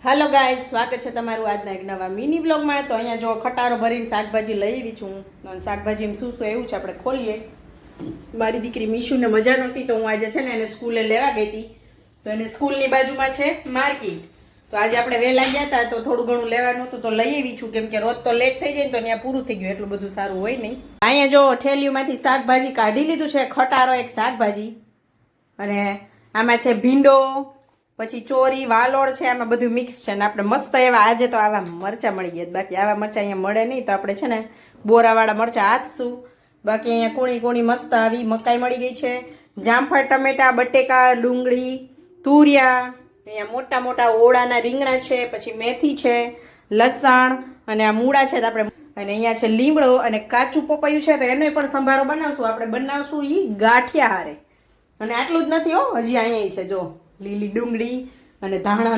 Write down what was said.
Hello guys, સ્વાગત છે તમારું આજના એક નવા મિની બ્લોગમાં. તો અહીંયા જો ખટારો ભરીને શાકભાજી લઈ આવી છું. શાકભાજીમાં શું શું એવું છે આપણે ખોલીએ. મારી દીકરી મીશુને મજા નહોતી તો હું આજે છે ને એને સ્કૂલે લેવા ગઈ હતી. તો એને સ્કૂલની બાજુમાં છે માર્કેટ. તો આજે આપણે વહેલા ગયા હતા તો થોડું ઘણું લેવાનું હતું તો લઈ આવી છું, કેમ કે રોજ તો લેટ થઈ જાય ને તો ત્યાં પૂરું થઈ ગયું, એટલું બધું સારું હોય નહીં. અહીંયા જો ઠેલીઓમાંથી શાકભાજી કાઢી લીધું છે. ખટારો એક શાકભાજી, અને આમાં છે ભીંડો, પછી ચોરી, વાલોળ છે, આમાં બધું મિક્સ છે. ને આપણે મસ્ત એવા આજે તો આવા મરચાં મળી ગયા. બાકી આવા મરચાં અહીંયા મળે નહીં, તો આપણે છે ને બોરાવાળા મરચાં હાથશું. બાકી અહીંયા કૂણી કૂણી મસ્ત આવી મકાઈ મળી ગઈ છે. જામફળ, ટમેટા, બટેકા, ડુંગળી, તુરિયા, અહીંયા મોટા મોટા ઓળાના રીંગણા છે, પછી મેથી છે, લસણ, અને આ મૂળા છે. તો આપણે અને અહીંયા છે લીમડો અને કાચું પપૈયું છે, તો એનો પણ સંભારો બનાવશું. આપણે બનાવશું એ ગાંઠિયા હારે. અને આટલું જ નથી હો, હજી અહીંયા છે જો લીલી ડુંગળી અને ધાણા.